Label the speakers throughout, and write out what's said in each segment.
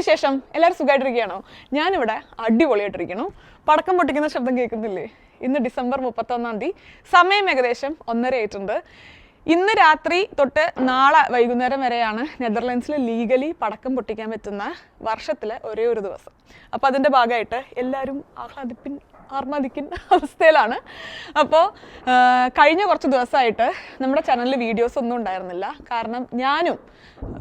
Speaker 1: വിശേഷം? എല്ലാവരും സുഖമായിട്ടിരിക്കുകയാണോ? ഞാനിവിടെ അടിപൊളിയായിട്ടിരിക്കുന്നു. പടക്കം പൊട്ടിക്കുന്ന ശബ്ദം കേൾക്കുന്നില്ലേ? ഇന്ന് ഡിസംബർ 31 സമയം ഏകദേശം 1:30 ആയിട്ടുണ്ട്. ഇന്ന് രാത്രി തൊട്ട് നാളെ വൈകുന്നേരം വരെയാണ് നെതർലൻഡ്സിൽ ലീഗലി പടക്കം പൊട്ടിക്കാൻ പറ്റുന്ന വർഷത്തിലെ ഒരേ ഒരു ദിവസം. അപ്പോൾ അതിൻ്റെ ഭാഗമായിട്ട് എല്ലാവരും ആർമാദിക്കുന്ന അവസ്ഥയിലാണ്. അപ്പോൾ കഴിഞ്ഞ കുറച്ച് ദിവസമായിട്ട് നമ്മുടെ ചാനലിൽ വീഡിയോസ് ഒന്നും ഉണ്ടായിരുന്നില്ല. കാരണം ഞാനും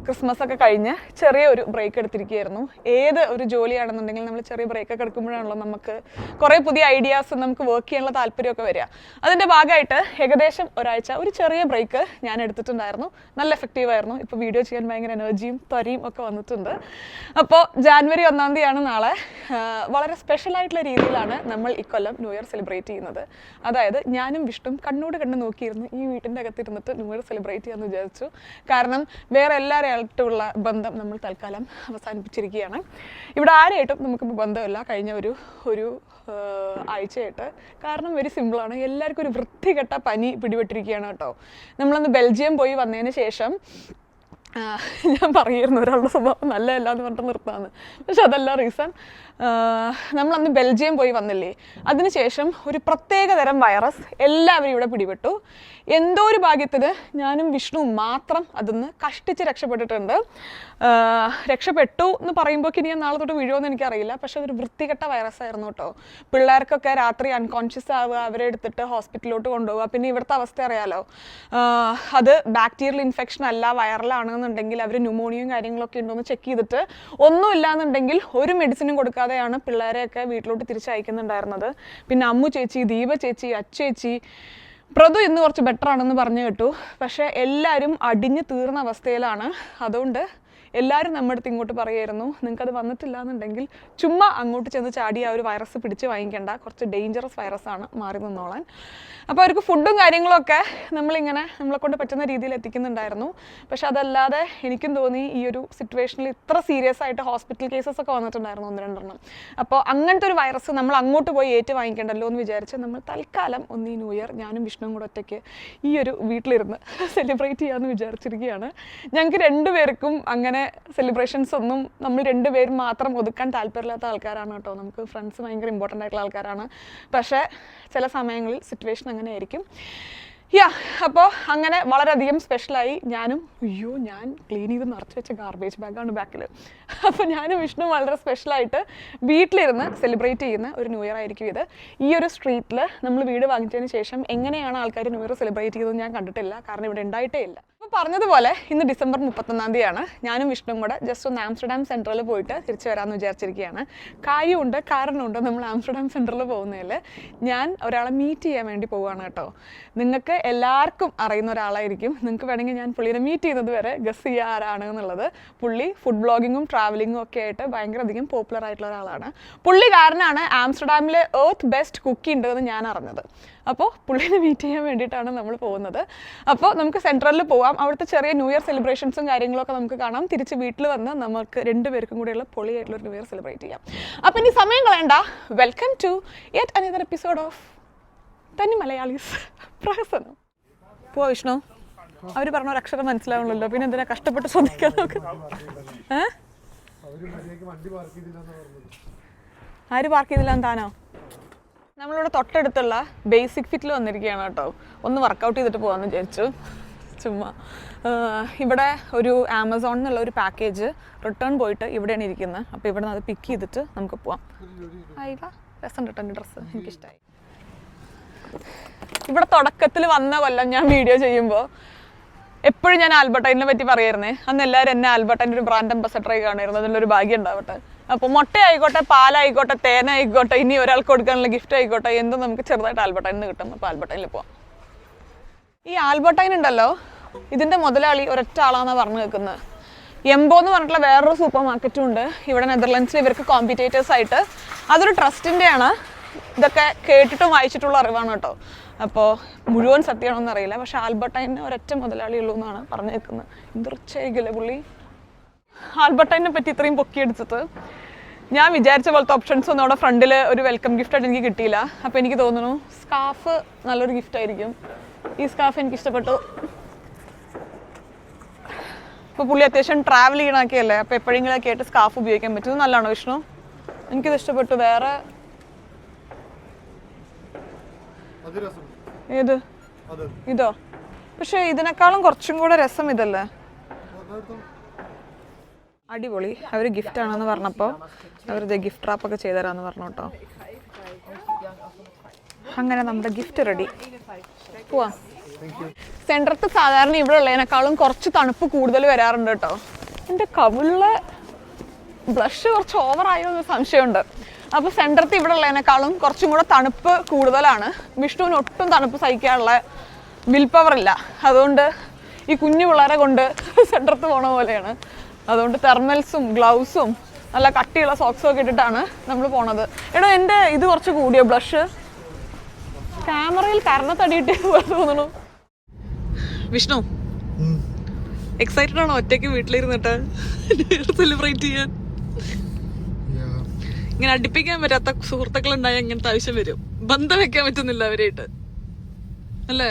Speaker 1: ക്രിസ്മസ് ഒക്കെ കഴിഞ്ഞ് ചെറിയൊരു ബ്രേക്ക് എടുത്തിരിക്കുകയായിരുന്നു. ഏത് ഒരു ജോലിയാണെന്നുണ്ടെങ്കിൽ നമ്മൾ ചെറിയ ബ്രേക്കൊക്കെ എടുക്കുമ്പോഴാണല്ലോ നമുക്ക് കുറേ പുതിയ ഐഡിയാസ് നമുക്ക് വർക്ക് ചെയ്യാനുള്ള താല്പര്യമൊക്കെ വരിക. അതിൻ്റെ ഭാഗമായിട്ട് ഏകദേശം ഒരാഴ്ച ഒരു ചെറിയ ബ്രേക്ക് ഞാൻ എടുത്തിട്ടുണ്ടായിരുന്നു. നല്ല എഫക്റ്റീവായിരുന്നു. ഇപ്പോൾ വീഡിയോ ചെയ്യാൻ ഭയങ്കര എനർജിയും ത്വരയും ഒക്കെ വന്നിട്ടുണ്ട്. അപ്പോൾ ജാനുവരി 1 നാളെ വളരെ സ്പെഷ്യലായിട്ടുള്ള രീതിയിലാണ് നമ്മൾ ഇക്കൊല്ലം ന്യൂ ഇയർ സെലിബ്രേറ്റ് ചെയ്യുന്നത്. അതായത് ഞാനും വിഷ്ണും കണ്ണോട് കണ്ട് നോക്കിയിരുന്നു ഈ വീട്ടിൻ്റെ അകത്തിരുന്നിട്ട് ന്യൂ ഇയർ സെലിബ്രേറ്റ് ചെയ്യാമെന്ന് വിചാരിച്ചു. കാരണം വേറെ എല്ലാവരുമായിട്ടുള്ള ബന്ധം നമ്മൾ തൽക്കാലം അവസാനിപ്പിച്ചിരിക്കുകയാണ്. ഇവിടെ ആരെയായിട്ടും നമുക്കിപ്പോൾ ബന്ധമില്ല കഴിഞ്ഞ ഒരു ആഴ്ചയായിട്ട്. കാരണം വെരി സിമ്പിളാണ്, എല്ലാവർക്കും ഒരു വൃത്തികെട്ട പനി പിടിപെട്ടിരിക്കുകയാണ് കേട്ടോ. നമ്മളന്ന് ബെൽജിയം പോയി വന്നതിന് ശേഷം ഞാൻ പറയായിരുന്നു ഒരാളുടെ സ്വഭാവം നല്ലതല്ല എന്ന് പറഞ്ഞിട്ട് നിർത്താമെന്ന്. പക്ഷെ അതല്ല റീസൺ. നമ്മളന്ന് ബെൽജിയം പോയി വന്നില്ലേ, അതിനുശേഷം ഒരു പ്രത്യേക തരം വൈറസ് എല്ലാവരും ഇവിടെ പിടിപെട്ടു. എന്തോ ഒരു ഭാഗ്യത്തിന് ഞാനും വിഷ്ണുവും മാത്രം അതിന്ന് കഷ്ടിച്ച് രക്ഷപ്പെട്ടിട്ടുണ്ട്. രക്ഷപ്പെട്ടു എന്ന് പറയുമ്പോൾ ഇനി ഞാൻ നാളെ തൊട്ട് വീഴുമെന്ന് എനിക്കറിയില്ല. പക്ഷെ അതൊരു വൃത്തികെട്ട വൈറസ് ആയിരുന്നു കേട്ടോ. പിള്ളേർക്കൊക്കെ രാത്രി അൺകോൺഷ്യസ് ആവുക, അവരെ എടുത്തിട്ട് ഹോസ്പിറ്റലിലോട്ട് കൊണ്ടുപോവുക. പിന്നെ ഇവിടുത്തെ അവസ്ഥ അറിയാലോ, അത് ബാക്ടീരിയൽ ഇൻഫെക്ഷൻ അല്ല വൈറലാണെന്നുണ്ടെങ്കിൽ അവർ ന്യൂമോണിയയും കാര്യങ്ങളൊക്കെ ഉണ്ടോയെന്ന് ചെക്ക് ചെയ്തിട്ട് ഒന്നുമില്ല എന്നുണ്ടെങ്കിൽ ഒരു മെഡിസിനും കൊടുക്കാതെയാണ് പിള്ളേരെയൊക്കെ വീട്ടിലോട്ട് തിരിച്ചയക്കുന്നുണ്ടായിരുന്നത്. പിന്നെ അമ്മു ചേച്ചി, ദീപ ചേച്ചി, അച്ചേച്ചി, പ്രതു ഇന്ന് കുറച്ച് ബെറ്റർ ആണെന്ന് പറഞ്ഞു കേട്ടു. പക്ഷേ എല്ലാവരും അടിഞ്ഞു തീർന്ന അവസ്ഥയിലാണ്. അതുകൊണ്ട് എല്ലാവരും നമ്മുടെ അടുത്ത് ഇങ്ങോട്ട് പറയുമായിരുന്നു, നിങ്ങൾക്കത് വന്നിട്ടില്ല എന്നുണ്ടെങ്കിൽ ചുമ്മാ അങ്ങോട്ട് ചെന്ന് ചാടി ആ ഒരു വൈറസ് പിടിച്ച് വാങ്ങിക്കേണ്ട, കുറച്ച് ഡേഞ്ചറസ് വൈറസാണ്, മാറി നിന്നോളാൻ. അപ്പോൾ അവർക്ക് ഫുഡും കാര്യങ്ങളൊക്കെ നമ്മളിങ്ങനെ നമ്മളെക്കൊണ്ട് പറ്റുന്ന രീതിയിൽ എത്തിക്കുന്നുണ്ടായിരുന്നു. പക്ഷെ അതല്ലാതെ എനിക്കും തോന്നി ഈ ഒരു സിറ്റുവേഷനിൽ ഇത്ര സീരിയസ് ആയിട്ട് ഹോസ്പിറ്റൽ കേസസ് ഒക്കെ വന്നിട്ടുണ്ടായിരുന്നു 1-2 അപ്പോൾ അങ്ങനത്തെ ഒരു വൈറസ് നമ്മൾ അങ്ങോട്ട് പോയി ഏറ്റു വാങ്ങിക്കേണ്ടല്ലോ എന്ന് വിചാരിച്ച് നമ്മൾ തൽക്കാലം ഈ ന്യൂ ഇയർ ഞാനും വിഷ്ണുവും കൂടെ ഒറ്റയ്ക്ക് ഈ ഒരു വീട്ടിലിരുന്ന് സെലിബ്രേറ്റ് ചെയ്യാമെന്ന് വിചാരിച്ചിരിക്കുകയാണ്. ഞങ്ങൾക്ക് രണ്ടുപേർക്കും അങ്ങനെ സെലിബ്രേഷൻസ് ഒന്നും നമ്മൾ രണ്ടുപേരും മാത്രം ഒതുക്കാൻ താല്പര്യമില്ലാത്ത ആൾക്കാരാണ് കേട്ടോ. നമുക്ക് ഫ്രണ്ട്സ് ഭയങ്കര ഇമ്പോർട്ടൻ്റ് ആയിട്ടുള്ള ആൾക്കാരാണ്. പക്ഷേ ചില സമയങ്ങളിൽ സിറ്റുവേഷൻ അങ്ങനെ ആയിരിക്കും. അപ്പോൾ അങ്ങനെ വളരെയധികം സ്പെഷ്യലായി. ഞാൻ ക്ലീൻ ചെയ്ത് നിറച്ച് വെച്ച ഗാർബേജ് ബാഗാണ് ബാക്കിൽ. അപ്പോൾ ഞാനും വിഷ്ണു വളരെ സ്പെഷ്യലായിട്ട് വീട്ടിലിരുന്ന് സെലിബ്രേറ്റ് ചെയ്യുന്ന ഒരു ന്യൂ ഇയർ ആയിരിക്കും ഇത്. ഈ ഒരു സ്ട്രീറ്റിൽ നമ്മൾ വീട് വാങ്ങിച്ചതിന് ശേഷം എങ്ങനെയാണ് ആൾക്കാർ ന്യൂ ഇയർ സെലിബ്രേറ്റ് ചെയ്തതെന്ന് ഞാൻ കണ്ടിട്ടില്ല. കാരണം ഇവിടെ ഉണ്ടായിട്ടേ ഇല്ല. അപ്പോൾ പറഞ്ഞതുപോലെ ഇന്ന് ഡിസംബർ 31 ഞാനും വിഷ്ണുവും കൂടെ ജസ്റ്റ് ഒന്ന് ആംസ്റ്റർഡാം സെൻട്രലിൽ പോയിട്ട് തിരിച്ചു വരാമെന്ന് വിചാരിച്ചിരിക്കുകയാണ്. കാര്യമുണ്ട്, കാരണമുണ്ട്. നമ്മൾ ആംസ്റ്റർഡാം സെൻട്രലിൽ പോകുന്നതിൽ ഞാൻ ഒരാളെ മീറ്റ് ചെയ്യാൻ വേണ്ടി പോവുകയാണ് കേട്ടോ. നിങ്ങൾക്ക് എല്ലാവർക്കും അറിയുന്ന ഒരാളായിരിക്കും. നിങ്ങൾക്ക് വേണമെങ്കിൽ ഞാൻ പുള്ളിനെ മീറ്റ് ചെയ്യുന്നത് വരെ ഗസ് ചെയ്യുക ആരാണ് എന്നുള്ളത്. പുള്ളി ഫുഡ് ബ്ലോഗിങ്ങും ട്രാവലിങ്ങും ഒക്കെ ആയിട്ട് ഭയങ്കര അധികം പോപ്പുലർ ആയിട്ടുള്ള ഒരാളാണ്. പുള്ളി കാരനാണ് ആംസ്റ്റർഡാമിൽ എർത്ത് ബെസ്റ്റ് കുക്കി ഉണ്ടെന്ന് ഞാൻ അറിഞ്ഞത്. അപ്പോൾ പുള്ളിനെ മീറ്റ് ചെയ്യാൻ വേണ്ടിയിട്ടാണ് നമ്മൾ പോകുന്നത്. അപ്പോൾ നമുക്ക് സെൻട്രലിൽ പോവാം. അവിടുത്തെ ചെറിയ ന്യൂ ഇയർ സെലിബ്രേഷൻസും കാര്യങ്ങളൊക്കെ നമുക്ക് കാണാം. തിരിച്ച് വീട്ടിൽ വന്ന് നമുക്ക് രണ്ടുപേർക്കും കൂടെയുള്ള പൊളിയായിട്ടുള്ള ന്യൂ ഇയർ സെലിബ്രേറ്റ് ചെയ്യാം. അപ്പോൾ ഇനി സമയം കളയണ്ട, welcome to yet another episode of തനി മലയാളീസ് പ്രഹസനം. പോവാ വിഷ്ണു, അവർ പറഞ്ഞ ഒരു അക്ഷരം മനസ്സിലാവണല്ലോ, പിന്നെ എന്തിനാ കഷ്ടപ്പെട്ട് ശ്രദ്ധിക്കാൻ നോക്ക്. ആര് പാർക്ക് ചെയ്തില്ലാന്ന് താനോ? നമ്മളിവിടെ തൊട്ടടുത്തുള്ള ബേസിക് ഫിറ്റിൽ വന്നിരിക്കുകയാണ് കേട്ടോ. ഒന്ന് വർക്കൗട്ട് ചെയ്തിട്ട് പോകാമെന്ന് വിചാരിച്ചു ചുമ്മാ. ഇവിടെ ഒരു ആമസോണിൽ നിന്നുള്ള ഒരു പാക്കേജ് റിട്ടേൺ പോയിട്ട് ഇവിടെയാണ് ഇരിക്കുന്നത്. അപ്പോൾ ഇവിടെ നിന്ന് അത് പിക്ക് ചെയ്തിട്ട് നമുക്ക് പോവാം. രസം റിട്ടേൺ ഡ്രസ്സ് എനിക്കിഷ്ടമായി. ഇവിടെ തുടക്കത്തിൽ വന്ന കൊല്ലം ഞാൻ വീഡിയോ ചെയ്യുമ്പോൾ എപ്പോഴും ഞാൻ ആൽബർട്ടൈനെ പറ്റി പറയായിരുന്നേ. അന്ന് എല്ലാവരും എന്നെ ആൽബർട്ടൈൻ്റെ ഒരു ബ്രാൻഡ് അംബാസഡറായി കാണുമായിരുന്നു. അതിലൊരു ഭാഗ്യം ഉണ്ടാവട്ടെ. അപ്പോൾ മുട്ടയായിക്കോട്ടെ, പാലായിക്കോട്ടെ, തേനായിക്കോട്ടെ, ഇനി ഒരാൾക്ക് കൊടുക്കാനുള്ള ഗിഫ്റ്റ് ആയിക്കോട്ടെ, എന്തും നമുക്ക് ചെറുതായിട്ട് ആൽബർട്ടൈനിൽ നിന്ന് കിട്ടും. അപ്പോൾ ആൽബർട്ടൈനിൽ പോവാം. ഈ ആൽബർട്ടൈൻ ഉണ്ടല്ലോ, ഇതിൻ്റെ മുതലാളി ഒരൊറ്റ ആളാണെന്നാണ് പറഞ്ഞു കേൾക്കുന്നത്. എംബോ എന്ന് പറഞ്ഞിട്ടുള്ള വേറൊരു സൂപ്പർ മാർക്കറ്റും ഉണ്ട് ഇവിടെ നെതർലൻഡ്സിൽ. ഇവർക്ക് കോമ്പറ്റേറ്റേഴ്സ് ആയിട്ട് അതൊരു ട്രസ്റ്റിൻ്റെയാണ്. ഇതൊക്കെ കേട്ടിട്ടും വായിച്ചിട്ടുള്ള അറിവാണ് കേട്ടോ. അപ്പോൾ മുഴുവൻ സത്യമാണോന്ന് അറിയില്ല. പക്ഷെ ആൽബർട്ടൈന് ഒരൊറ്റ മുതലാളി ഉള്ളൂ എന്നാണ് പറഞ്ഞു കേൾക്കുന്നത്. എന്തൊരിച്ചായിരിക്കില്ലേ പുള്ളി ആൽബർട്ടൈനെ പറ്റി ഇത്രയും പൊക്കിയെടുത്തിട്ട്. ഞാൻ വിചാരിച്ച പോലത്തെ ഓപ്ഷൻസ് ഒന്നും അവിടെ ഫ്രണ്ടിൽ ഒരു വെൽക്കം ഗിഫ്റ്റായിട്ട് എനിക്ക് കിട്ടിയില്ല. അപ്പോൾ എനിക്ക് തോന്നുന്നു സ്കാർഫ് നല്ലൊരു ഗിഫ്റ്റ് ആയിരിക്കും. ഈ സ്കാർഫ് എനിക്ക് ഇഷ്ടപ്പെട്ടു. ഇപ്പോൾ പുള്ളി അത്യാവശ്യം ട്രാവൽ ചെയ്യണമൊക്കെയല്ലേ, അപ്പോൾ എപ്പോഴെങ്കിലൊക്കെ ആയിട്ട് സ്കാർഫ് ഉപയോഗിക്കാൻ പറ്റും. ഇത് നല്ലതാണോ വിഷ്ണു? എനിക്കിത് ഇഷ്ടപ്പെട്ടു. വേറെ ഏത്? ഇതോ? പക്ഷെ ഇതിനേക്കാളും കുറച്ചും കൂടെ രസം ഇതല്ലേ. അടിപൊളി. അവർ ഗിഫ്റ്റ് ആണെന്ന് പറഞ്ഞപ്പോൾ അവരിത് ഗിഫ്റ്റ് റാപ്പൊക്കെ ചെയ്തുതരാമെന്ന് പറഞ്ഞു കേട്ടോ. അങ്ങനെ നമ്മുടെ ഗിഫ്റ്റ് റെഡി. പോവാം. സെൻട്രത്ത് സാധാരണ ഇവിടെ ഉള്ളതിനേക്കാളും കുറച്ച് തണുപ്പ് കൂടുതൽ വരാറുണ്ട് കേട്ടോ. എൻ്റെ കവിളിലെ ബ്ലഷ് കുറച്ച് ഓവറായോ എന്ന് സംശയമുണ്ട്. അപ്പോൾ സെൻട്രത്ത് ഇവിടെ ഉള്ളതിനേക്കാളും കുറച്ചും കൂടെ തണുപ്പ് കൂടുതലാണ്. വിഷ്ണുവിന് ഒട്ടും തണുപ്പ് സഹിക്കാനുള്ള വിൽ പവർ ഇല്ല. അതുകൊണ്ട് ഈ കുഞ്ഞു പിള്ളേരെ കൊണ്ട് സെൻട്രത്ത് പോണ പോലെയാണ്. അതുകൊണ്ട് തെർമൽസും ഗ്ലൗസും നല്ല കട്ടിയുള്ള സോക്സും ഒക്കെ ഇട്ടിട്ടാണ് നമ്മൾ പോണത്. എടോ എൻ്റെ ഇത് കുറച്ച് കൂടിയോ ബ്ലഷ്? ക്യാമറയിൽ കരണത്തടിയിട്ട് തോന്നുന്നു. വിഷ്ണു എക്സൈറ്റഡ് ആണോ ഒറ്റയ്ക്ക് വീട്ടിലിരുന്നിട്ട് സെലിബ്രേറ്റ് ചെയ്യാൻ? ഇങ്ങനെ അടുപ്പിക്കാൻ പറ്റാത്ത സുഹൃത്തുക്കളുണ്ടായാൽ ഇങ്ങനത്തെ ആവശ്യം വരും. ബന്ധം വെക്കാൻ പറ്റുന്നില്ല അവരായിട്ട് അല്ലേ?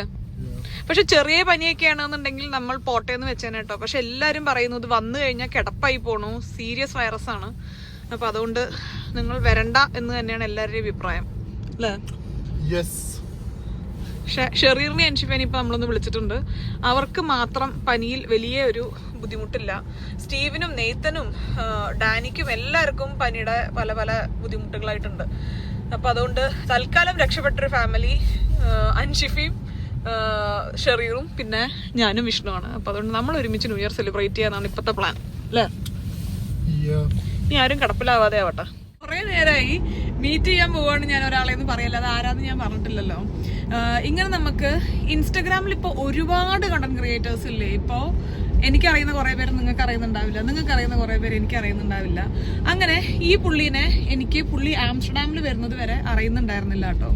Speaker 1: പക്ഷെ ചെറിയ പനിയൊക്കെ ആണെന്നുണ്ടെങ്കിൽ നമ്മൾ പോട്ടേന്ന് വെച്ചേനെ കേട്ടോ. പക്ഷെ എല്ലാവരും പറയുന്നത് വന്നു കഴിഞ്ഞാൽ കിടപ്പായി പോണു, സീരിയസ് വൈറസ് ആണ്. അപ്പൊ അതുകൊണ്ട് നിങ്ങൾ വരണ്ട എന്ന് തന്നെയാണ് എല്ലാവരുടെയും അഭിപ്രായം അല്ലേ? ഷെറീറിനെ അൻഷിഫേനെ ഇപ്പൊ നമ്മളൊന്ന് വിളിച്ചിട്ടുണ്ട്. അവർക്ക് മാത്രം പനിയിൽ വലിയ ഒരു ബുദ്ധിമുട്ടില്ല. സ്റ്റീവിനും നെയ്ത്തനും ഡാനിക്കും എല്ലാവർക്കും പനിയുടെ പല പല ബുദ്ധിമുട്ടുകളായിട്ടുണ്ട്. അപ്പൊ അതുകൊണ്ട് തൽക്കാലം രക്ഷപ്പെട്ടൊരു ഫാമിലി അൻഷിഫയും ഷെറീറും പിന്നെ ഞാനും വിഷ്ണുവാണ്. അപ്പൊ അതുകൊണ്ട് നമ്മൾ ഒരുമിച്ച് ന്യൂ ഇയർ സെലിബ്രേറ്റ് ചെയ്യാനാണ് ഇപ്പത്തെ പ്ലാൻ അല്ലേ? ഇനി ആരും കിടപ്പിലാവാതെ ആവട്ടെ. കുറെ നേരമായി മീറ്റ് ചെയ്യാൻ പോവാണ് ഞാൻ ഒരാളെ എന്ന് പറയല്ല. അത് ആരാന്ന് ഞാൻ പറഞ്ഞിട്ടില്ലല്ലോ. ഇങ്ങനെ നമുക്ക് ഇൻസ്റ്റഗ്രാമിൽ ഇപ്പോൾ ഒരുപാട് കണ്ടന്റ് ക്രിയേറ്റേഴ്സ് ഇല്ലേ. ഇപ്പോൾ എനിക്കറിയുന്ന കുറേ പേര് നിങ്ങൾക്ക് അറിയുന്നുണ്ടാവില്ല, നിങ്ങൾക്ക് അറിയുന്ന കുറേ പേര് എനിക്ക് അറിയുന്നുണ്ടാവില്ല. അങ്ങനെ ഈ പുള്ളീനെ എനിക്ക് പുള്ളി ആംസ്റ്റർഡാമിൽ വരുന്നത് വരെ അറിയുന്നുണ്ടായിരുന്നില്ല കേട്ടോ.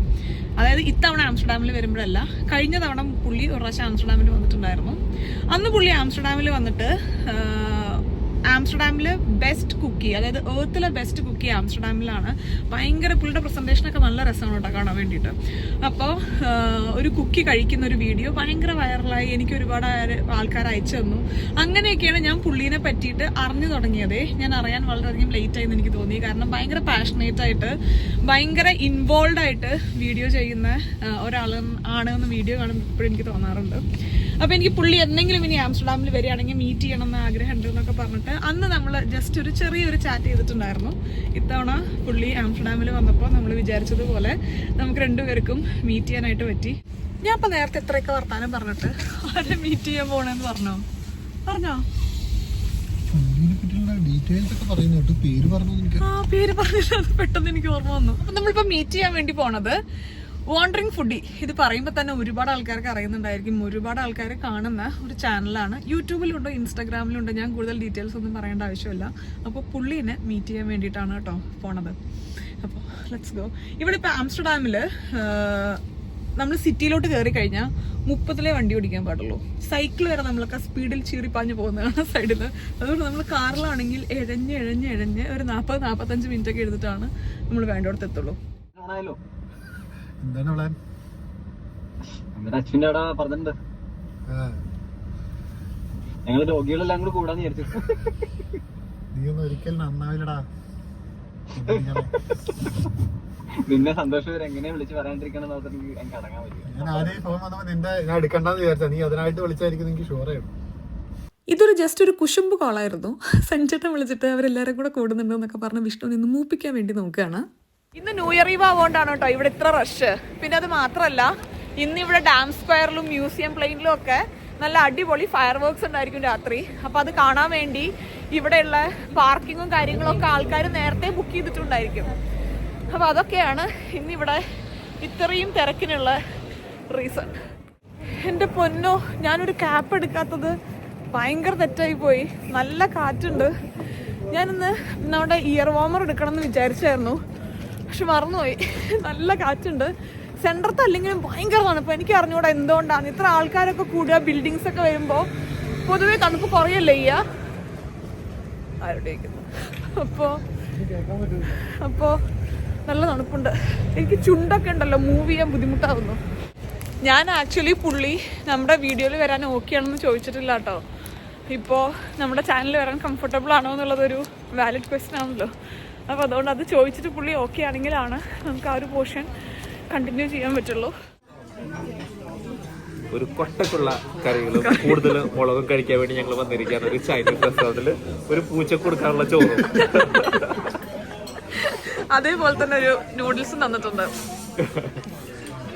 Speaker 1: അതായത് ഇത്തവണ ആംസ്റ്റർഡാമിൽ വരുമ്പോഴല്ല, കഴിഞ്ഞ തവണ പുള്ളി ഒരു പ്രാവശ്യം ആംസ്റ്റർഡാമിൽ വന്നിട്ടുണ്ടായിരുന്നു. അന്ന് പുള്ളി ആംസ്റ്റർഡാമിൽ വന്നിട്ട് ആംസ്റ്റർഡാമിൽ ബെസ്റ്റ് കുക്കി, അതായത് ഏർത്തിലെ ബെസ്റ്റ് കുക്കി ആംസ്റ്റർഡാമിലാണ്. ഭയങ്കര പുള്ളിയുടെ പ്രസന്റേഷനൊക്കെ നല്ല രസമാണ് കേട്ടോ കാണാൻ വേണ്ടിയിട്ട്. അപ്പോൾ ഒരു കുക്കി കഴിക്കുന്ന ഒരു വീഡിയോ ഭയങ്കര വൈറലായി. എനിക്ക് ഒരുപാട് ആൾക്കാർ അയച്ചു തന്നു. അങ്ങനെയൊക്കെയാണ് ഞാൻ പുള്ളീനെ പറ്റിയിട്ട് അറിഞ്ഞു തുടങ്ങിയത്. ഞാൻ അറിയാൻ വളരെയധികം ലേറ്റ് ആയെന്ന് എനിക്ക് തോന്നി. കാരണം ഭയങ്കര പാഷനേറ്റ് ആയിട്ട് ഭയങ്കര ഇൻവോൾവ് ആയിട്ട് വീഡിയോ ചെയ്യുന്ന ഒരാളാണെന്ന് വീഡിയോ കാണുമ്പോൾ ഇപ്പോഴും എനിക്ക് തോന്നാറുണ്ട്. അപ്പോൾ എനിക്ക് പുള്ളി എന്തെങ്കിലും ഇനി ആംസ്റ്റർഡാമിൽ വരികയാണെങ്കിൽ മീറ്റ് ചെയ്യണം എന്ന് ആഗ്രഹമുണ്ട് എന്നൊക്കെ പറഞ്ഞിട്ട് അന്ന് നമ്മൾ ജസ്റ്റ് ഒരു ചെറിയൊരു ചാറ്റ് ചെയ്തിട്ടുണ്ടായിരുന്നു. ഇത്തവണ പുള്ളി ആംസ്റ്റർഡാമിൽ വന്നപ്പോൾ നമ്മൾ വിചാരിച്ചതുപോലെ നമുക്ക് രണ്ടുപേർക്കും മീറ്റ് ചെയ്യാനായിട്ട് പറ്റി. ഞാൻ ഇപ്പം നേരത്തെ എത്രയൊക്കെ വർത്താനം പറഞ്ഞിട്ട് ആരെ മീറ്റ് ചെയ്യാൻ പോകണമെന്ന് പറഞ്ഞോ? പേര് പറഞ്ഞിട്ട് അത് പെട്ടെന്ന് എനിക്ക് ഓർമ്മ വന്നു. അപ്പം നമ്മളിപ്പോൾ മീറ്റ് ചെയ്യാൻ വേണ്ടി പോണത് വാണ്ടറിങ് ഫുഡി. ഇത് പറയുമ്പോൾ തന്നെ ഒരുപാട് ആൾക്കാർക്ക് അറിയുന്നുണ്ടായിരിക്കും. ഒരുപാട് ആൾക്കാർ കാണുന്ന ഒരു ചാനലാണ്. യൂട്യൂബിലുണ്ട്, ഇൻസ്റ്റാഗ്രാമിലുണ്ട്. ഞാൻ കൂടുതൽ ഡീറ്റെയിൽസ് ഒന്നും പറയേണ്ട ആവശ്യമില്ല. അപ്പോൾ പുള്ളീനെ മീറ്റ് ചെയ്യാൻ വേണ്ടിയിട്ടാണ് കേട്ടോ പോണത്. അപ്പോൾ ലെറ്റ്സ് ഗോ. ഇവിടെ ഇപ്പോൾ ആംസ്റ്റർഡാമിൽ നമ്മൾ സിറ്റിയിലോട്ട് കയറി കഴിഞ്ഞാൽ 30 വണ്ടി ഓടിക്കാൻ പാടുള്ളൂ. സൈക്കിൾ വരെ നമ്മളൊക്കെ സ്പീഡിൽ ചീറിപ്പാഞ്ഞ് പോകുന്നതാണ് സൈഡിൽ. അതുകൊണ്ട് നമ്മൾ കാറിലാണെങ്കിൽ എഴഞ്ഞ് ഒരു 40-45 മിനിറ്റ് ഒക്കെ എടുത്തിട്ടാണ് നമ്മൾ വേണ്ടോടത്ത് എത്തുള്ളൂ.
Speaker 2: എന്താണ് പ്ലാൻ?
Speaker 3: അച്ഛൻ്റെ അവിടെ പറഞ്ഞിട്ടുണ്ട് ഞങ്ങള് രോഗികളെല്ലാം കൂടെ കൂടാന്ന് വിചാരിച്ചു.
Speaker 2: നീ ഒന്നും ഒരിക്കലും നന്നാവില്ലടാ.
Speaker 3: നിന്നെ സന്തോഷം എങ്ങനെയാ വിളിച്ച് പറയാണ്ടിരിക്കണം എനിക്ക് അടങ്ങാൻ പറ്റും.
Speaker 2: ഞാൻ ആദ്യം ഫോൺ വന്നപ്പോ നിന്റെ ഞാൻ എടുക്കണ്ടെന്ന് വിചാരിച്ചാ. നീ അതിനായിട്ട് വിളിച്ചായിരിക്കും എനിക്ക് ഷുവറായിരുന്നു.
Speaker 1: ഇതൊരു ജസ്റ്റ് ഒരു കുശുമ്പ് കോളായിരുന്നു. സഞ്ജേട്ടൻ വിളിച്ചിട്ട് അവരെല്ലാവരും കൂടെ കൂടുന്നുണ്ടോ എന്നൊക്കെ പറഞ്ഞ് വിഷ്ണു നിന്ന് മൂപ്പിക്കാൻ വേണ്ടി നോക്കുകയാണ്. ഇന്ന് ന്യൂ ഇയർ ഈവ് ആവുകൊണ്ടാണ് കേട്ടോ ഇവിടെ ഇത്ര റഷ്. പിന്നെ അത് മാത്രമല്ല, ഇന്ന് ഇവിടെ ഡാം സ്ക്വയറിലും മ്യൂസിയം പ്ലെയിനിലും ഒക്കെ നല്ല അടിപൊളി ഫയർ വർക്ക്സ് ഉണ്ടായിരിക്കും രാത്രി. അപ്പോൾ അത് കാണാൻ വേണ്ടി ഇവിടെയുള്ള പാർക്കിങ്ങും കാര്യങ്ങളൊക്കെ ആൾക്കാർ നേരത്തെ ബുക്ക് ചെയ്തിട്ടുണ്ടായിരിക്കും. അപ്പോൾ അതൊക്കെയാണ് ഇന്നിവിടെ ഇത്രയും തിരക്കിനുള്ള റീസൺ. എൻ്റെ പൊന്നോ, ഞാനൊരു ക്യാപ്പ് എടുക്കാത്തത് ഭയങ്കര തെറ്റായി പോയി. നല്ല കാറ്റുണ്ട്. ഞാനിന്ന് നമ്മുടെ ഇയർ വാർമർ എടുക്കണം എന്ന് വിചാരിച്ചായിരുന്നു, പക്ഷെ മറന്നുപോയി. നല്ല കാറ്റുണ്ട്. സെൻട്രത്ത് അല്ലെങ്കിലും ഭയങ്കര തണുപ്പ്. എനിക്ക് അറിഞ്ഞൂടാ എന്തുകൊണ്ടാണ്. ഇത്ര ആൾക്കാരൊക്കെ കൂടുക, ബിൽഡിങ്സ് ഒക്കെ വരുമ്പോൾ പൊതുവേ തണുപ്പ് കുറയല്ലേ ചെയ്യുക. ആരുടെയൊക്കെ അപ്പോൾ നല്ല തണുപ്പുണ്ട്. എനിക്ക് ചുണ്ടൊക്കെ ഉണ്ടല്ലോ, മൂവ് ചെയ്യാൻ ബുദ്ധിമുട്ടാവുന്നു. ഞാൻ ആക്ച്വലി പുള്ളി നമ്മുടെ വീഡിയോയിൽ വരാൻ ഓക്കെ ആണെന്ന് ചോദിച്ചിട്ടില്ല കേട്ടോ. ഇപ്പോൾ നമ്മുടെ ചാനൽ വരാൻ കംഫർട്ടബിൾ ആണോ എന്നുള്ളതൊരു വാലിഡ് ക്വസ്റ്റ്യൻ ആണല്ലോ. അപ്പോൾ അതുകൊണ്ട് അത് ചോദിച്ചിട്ട് പുള്ളി ഓക്കെ ആണെങ്കിലാണ് നമുക്ക് ആ ഒരു പോർഷൻ കണ്ടിന്യൂ ചെയ്യാൻ പറ്റുള്ളൂ.
Speaker 4: ഒരു കൊട്ടക്കുള്ള കറികളും കൂടുതൽ മുളകും കഴിക്കാൻ വേണ്ടി ഞങ്ങൾ വന്നിരിക്കുകയാണ് ഒരു ചൈനീസ് റെസ്റ്റോറൻറ്റിൽ. ഒരു പൂച്ചക്ക് കൊടുക്കാനുള്ള ചോറും
Speaker 1: അതേപോലെ തന്നെ ഒരു നൂഡിൽസും തന്നിട്ടുണ്ട്.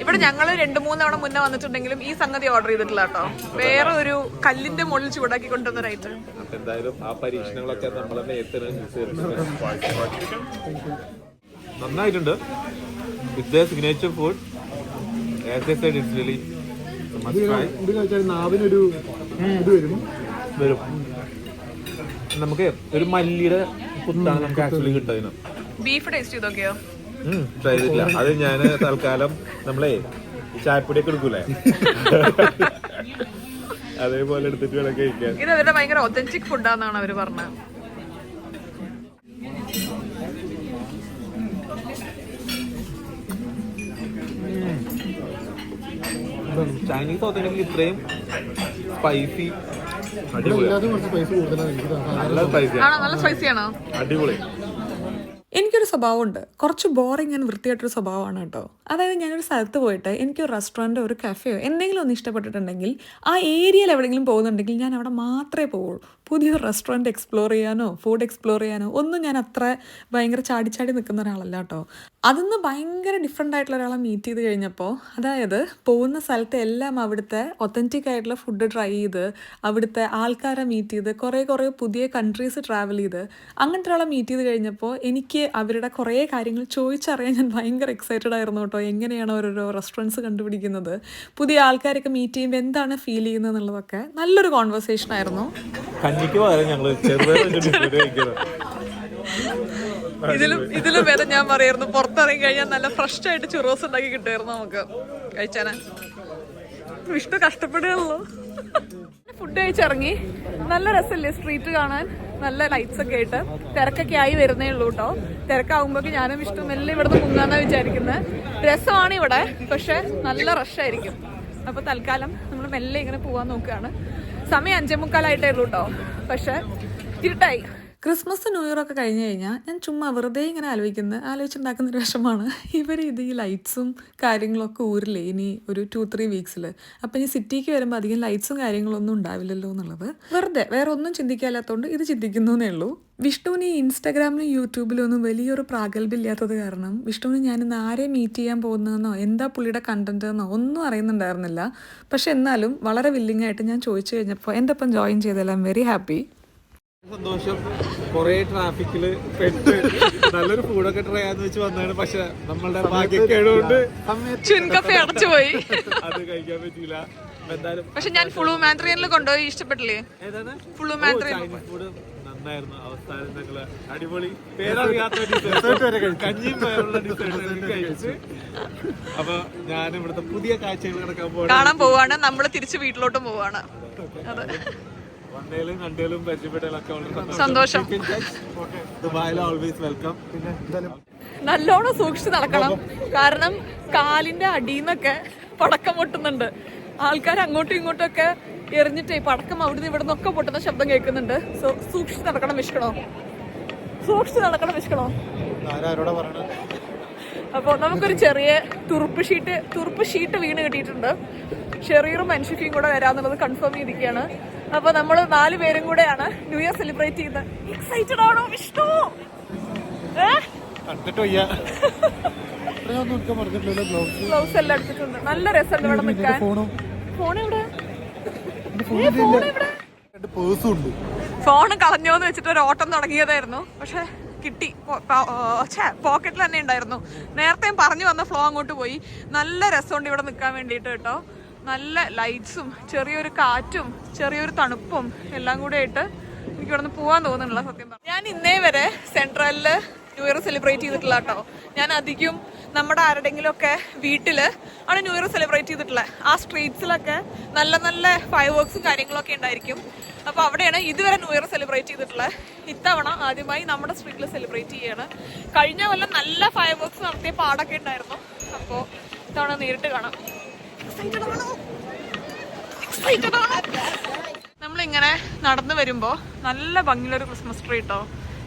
Speaker 1: ഇവിടെ ഞങ്ങൾ 2-3 തവണ മുന്നേ വന്നിട്ടുണ്ടെങ്കിലും ഈ സംഗതി ഓർഡർ ചെയ്തിട്ടില്ല കേട്ടോ. വേറെ ഒരു കല്ലിന്റെ മുകളിൽ ചൂടാക്കി കൊണ്ടുവന്ന ഐറ്റം.
Speaker 4: അപ്പൊ എന്തായാലും ആ പരീക്ഷണങ്ങളൊക്കെ നമ്മളെ നേരത്തിന് നന്നായിട്ടുണ്ട്. വിത്ത് സിഗ്നേച്ചർ ഫുഡ്
Speaker 2: ഇത് കഴിച്ചാൽ നാവിനൊരു ഇത് വരും.
Speaker 4: നമുക്ക് ഒരു മല്ലിയുടെ കുത്താണ് നമുക്ക് ആക്ച്വലി കിട്ടുന്നത്.
Speaker 1: ബീഫ് ടേസ്റ്റ് ചെയ്തോക്കെയോ?
Speaker 4: ചെയ്തിട്ടില്ല. അത് ഞാൻ തൽക്കാലം നമ്മളെ ചായപ്പൊടിയൊക്കെ എടുക്കൂലേ അതേപോലെ എടുത്തിട്ട് വേണം കഴിക്കാൻ.
Speaker 1: ഇത് അവരുടെ ഭയങ്കര ഒത്തന്റിക് ഫുഡാന്നാണ് അവര് പറഞ്ഞത്.
Speaker 4: ചൈനീസ് ഒത്തന്റിക് ഇത്രയും സ്പൈസി നല്ല സ്പൈസി
Speaker 1: നല്ല സ്പൈസി ആണോ?
Speaker 4: അടിപൊളി.
Speaker 1: എനിക്കൊരു സ്വഭാവമുണ്ട്, കുറച്ച് ബോറിങ് ആൻഡ് വൃത്തിയായിട്ടൊരു സ്വഭാവമാണ് കേട്ടോ. അതായത് ഞാനൊരു സ്ഥലത്ത് പോയിട്ട് എനിക്കൊരു റെസ്റ്റോറൻറ്റോ ഒരു കഫേയോ എന്തെങ്കിലും ഒന്ന് ഇഷ്ടപ്പെട്ടിട്ടുണ്ടെങ്കിൽ ആ ഏരിയയിൽ എവിടെയെങ്കിലും പോകുന്നുണ്ടെങ്കിൽ ഞാൻ അവിടെ മാത്രമേ പോവുള്ളൂ. പുതിയൊരു റെസ്റ്റോറൻറ്റ് എക്സ്പ്ലോർ ചെയ്യാനോ ഫുഡ് എക്സ്പ്ലോർ ചെയ്യാനോ ഒന്നും ഞാൻ അത്ര ഭയങ്കര ചാടി നിൽക്കുന്ന ഒരാളല്ല കേട്ടോ. അതിന്ന് ഭയങ്കര ഡിഫറെൻ്റ് ആയിട്ടുള്ള ഒരാളെ മീറ്റ് ചെയ്ത് കഴിഞ്ഞപ്പോൾ, അതായത് പോകുന്ന സ്ഥലത്തെ എല്ലാം അവിടുത്തെ ഒത്തൻറ്റിക് ആയിട്ടുള്ള ഫുഡ് ട്രൈ ചെയ്ത് അവിടുത്തെ ആൾക്കാരെ മീറ്റ് ചെയ്ത് കുറേ പുതിയ കൺട്രീസ് ട്രാവൽ ചെയ്ത് അങ്ങനത്തെ ഒരാളെ മീറ്റ് ചെയ്ത് കഴിഞ്ഞപ്പോൾ എനിക്ക് അവരുടെ കുറേ കാര്യങ്ങൾ ചോദിച്ചറിയാൻ ഞാൻ ഭയങ്കര എക്സൈറ്റഡ് ആയിരുന്നു കേട്ടോ. എങ്ങനെയാണ് ഓരോരോ റെസ്റ്റോറൻറ്റ്സ് കണ്ടുപിടിക്കുന്നത്, പുതിയ ആൾക്കാരൊക്കെ മീറ്റ് ചെയ്യുമ്പോൾ എന്താണ് ഫീൽ ചെയ്യുന്നത് എന്നുള്ളതൊക്കെ നല്ലൊരു കോൺവെർസേഷൻ ആയിരുന്നു. ഇതിലും ഭേദം ഞാൻ പറയായിരുന്നു പുറത്തിറങ്ങി കഴിഞ്ഞാൽ നല്ല ഫ്രഷ് ആയിട്ട് ചുറോസ് ഉണ്ടാക്കി കിട്ടുമായിരുന്നു നമുക്ക് കഴിച്ചാനാ. വിഷ്ണു കഷ്ടപ്പെടുകയുള്ളൂ. ഫുഡ് കഴിച്ചിറങ്ങി. നല്ല രസമല്ലേ സ്ട്രീറ്റ് കാണാൻ, നല്ല ലൈറ്റ്സ് ഒക്കെ ആയിട്ട്. തിരക്കൊക്കെ ആയി വരുന്നേ ഉള്ളൂ കേട്ടോ. തിരക്കാവുമ്പോഴേക്ക് ഞാനും വിഷ്ണു മെല്ലെ ഇവിടുന്ന് മുങ്ങാന്നാ വിചാരിക്കുന്നത്. രസമാണ് ഇവിടെ, പക്ഷെ നല്ല റഷായിരിക്കും. അപ്പൊ തൽക്കാലം നമ്മൾ മെല്ലെ ഇങ്ങനെ പോവാൻ നോക്കുകയാണ്. സമയം 5:45 ഉള്ളൂ കേട്ടോ, പക്ഷെ ഇരുട്ടായി. ക്രിസ്മസ് ന്യൂ ഇയർ ഒക്കെ കഴിഞ്ഞ് കഴിഞ്ഞാൽ ഞാൻ ചുമ്മാ വെറുതെ ഇങ്ങനെ ആലോചിച്ചുണ്ടാക്കുന്നൊരു വിഷമാണ്. ഇത് ഈ ലൈറ്റ്സും കാര്യങ്ങളൊക്കെ ഊരില്ലേ ഇനി ഒരു 2-3 വീക്സിൽ. അപ്പം ഈ സിറ്റിക്ക് വരുമ്പോൾ അധികം ലൈറ്റ്സും കാര്യങ്ങളൊന്നും ഉണ്ടാവില്ലല്ലോ എന്നുള്ളത് വെറുതെ വേറെ ഒന്നും ചിന്തിക്കാത്തതുകൊണ്ട് ഇത് ചിന്തിക്കുന്നേ ഉള്ളൂ. വിഷ്ണുവിന് ഈ ഇൻസ്റ്റാഗ്രാമിലും യൂട്യൂബിലും ഒന്നും വലിയൊരു പ്രാഗൽഭ്യമില്ലാത്തത് കാരണം വിഷ്ണുവിന് ഞാനിന്ന് ആരെ മീറ്റ് ചെയ്യാൻ പോകുന്നതെന്നോ എന്താ പുള്ളിയുടെ കണ്ടന്റ് എന്നോ ഒന്നും അറിയുന്നുണ്ടായിരുന്നില്ല. പക്ഷെ എന്നാലും വളരെ വില്ലിങ് ആയിട്ട് ഞാൻ ചോദിച്ചു കഴിഞ്ഞപ്പോൾ എൻ്റെ ഒപ്പം ജോയിൻ ചെയ്തല്ലോ. I am very happy.
Speaker 4: സന്തോഷം. കൊറേ ട്രാഫിക്കില് പെട്ട് നല്ലൊരു ഫുഡൊക്കെ ട്രൈ ചെയ്യാന്ന് വെച്ച് വന്നതാണ്. പക്ഷെ നമ്മളുടെ ഭാഗ്യക്കേടുകൊണ്ട്
Speaker 1: അടച്ചുപോയി,
Speaker 4: അത് കഴിക്കാൻ പറ്റിയില്ല. എന്തായാലും
Speaker 1: പക്ഷെ ഞാൻ ഫുളു മാൻഡ്രിയനിൽ കൊണ്ടുപോയി. ഇഷ്ടപ്പെട്ടില്ലേ?
Speaker 4: ഏതാണ്
Speaker 1: ഫുളു മാൻഡ്രിയൻ
Speaker 4: ഫുഡ് നന്നായിരുന്നു. അവസാനം ഞങ്ങള് അടിപൊളി പേരറിയാത്ത കഞ്ഞിയും പയറുള്ള ഡിസേർട്ട് കഴിച്ച്. അപ്പൊ ഞാൻ ഇവിടുത്തെ പുതിയ കാഴ്ചകൾ
Speaker 1: കാണാൻ പോവാണ്. നമ്മള് തിരിച്ച് വീട്ടിലോട്ടും പോവാണ്. അതെ,
Speaker 4: കണ്ടേലും പരിചയപ്പെട്ടതിലൊക്കെ
Speaker 1: സന്തോഷം.
Speaker 4: ദുബായിൽ ഓൾവേസ് വെൽക്കം.
Speaker 1: നല്ലോണം സൂക്ഷിച്ച് നടക്കണം, കാരണം കാലിന്റെ അടിയിന്നൊക്കെ പടക്കം പൊട്ടുന്നുണ്ട്. ആൾക്കാർ അങ്ങോട്ടും ഇങ്ങോട്ടും ഒക്കെ എറിഞ്ഞിട്ടേ പടക്കം അവിടുന്ന് ഇവിടെ നിന്നൊക്കെ പൊട്ടുന്ന ശബ്ദം കേൾക്കുന്നുണ്ട്. സോ സൂക്ഷിച്ച് നടക്കണം വിഷ്കണോ, സൂക്ഷിച്ച് നടക്കണം വിഷ്കണോ. അപ്പോൾ നമുക്കൊരു ചെറിയ തുറുപ്പ് ഷീറ്റ് വീണ് കിട്ടിയിട്ടുണ്ട്. ഷെറീറും അൻഷിഫയും കൂടെ വരാന്നുള്ളത് കൺഫേം ചെയ്തിരിക്കുകയാണ്. അപ്പൊ നമ്മൾ 4 പേരും കൂടെയാണ് ന്യൂ ഇയർ സെലിബ്രേറ്റ് ചെയ്യുന്നത്. എക്സൈറ്റഡ് ആണോ വിഷ്ണു? ഗ്ലൗസ് എല്ലാം എടുത്തിട്ടുണ്ട്. നല്ല രസമുണ്ട് ഇവിടെ നിൽക്കാൻ. ഫോൺ എവിടെ? ഫോൺ കളഞ്ഞോന്ന് വെച്ചിട്ട് ഒരു ഓട്ടം തുടങ്ങിയതായിരുന്നു, പക്ഷെ കിട്ടി. പോക്കറ്റിൽ തന്നെ ഉണ്ടായിരുന്നു. നേരത്തെ പറഞ്ഞു വന്ന ഫ്ലോ അങ്ങോട്ട് പോയി. നല്ല രസമുണ്ട് ഇവിടെ നിൽക്കാൻ വേണ്ടിയിട്ട് കേട്ടോ. നല്ല ലൈറ്റ്സും ചെറിയൊരു കാറ്റും ചെറിയൊരു തണുപ്പും എല്ലാം കൂടെ ആയിട്ട് എനിക്ക് ഇവിടെ നിന്ന് പോകാൻ തോന്നുന്നില്ല സത്യം പറഞ്ഞു. ഞാൻ ഇന്നേ വരെ സെൻട്രലില് ന്യൂ ഇയർ സെലിബ്രേറ്റ് ചെയ്തിട്ടില്ല കേട്ടോ. ഞാൻ അധികം നമ്മുടെ ആരുടെങ്കിലും ഒക്കെ വീട്ടില് ആണ് ന്യൂ ഇയർ സെലിബ്രേറ്റ് ചെയ്തിട്ടുള്ളത്. ആ സ്ട്രീറ്റ്സിലൊക്കെ നല്ല നല്ല ഫയർ വർക്ക്സും കാര്യങ്ങളൊക്കെ ഉണ്ടായിരിക്കും. അപ്പോൾ അവിടെയാണ് ഇതുവരെ ന്യൂ ഇയർ സെലിബ്രേറ്റ് ചെയ്തിട്ടുള്ളത്. ഇത്തവണ ആദ്യമായി നമ്മുടെ സ്ട്രീറ്റിൽ സെലിബ്രേറ്റ് ചെയ്യാണ്. കഴിഞ്ഞ കൊല്ലം നല്ല ഫയർ വർക്ക്സ് നടത്തിയ പാടൊക്കെ ഉണ്ടായിരുന്നു. അപ്പോൾ ഇത്തവണ നേരിട്ട് കാണാം. നമ്മളിങ്ങനെ നടന്നു വരുമ്പോൾ നല്ല ഭംഗിയുള്ളൊരു ക്രിസ്മസ് ട്രീ കേട്ടോ,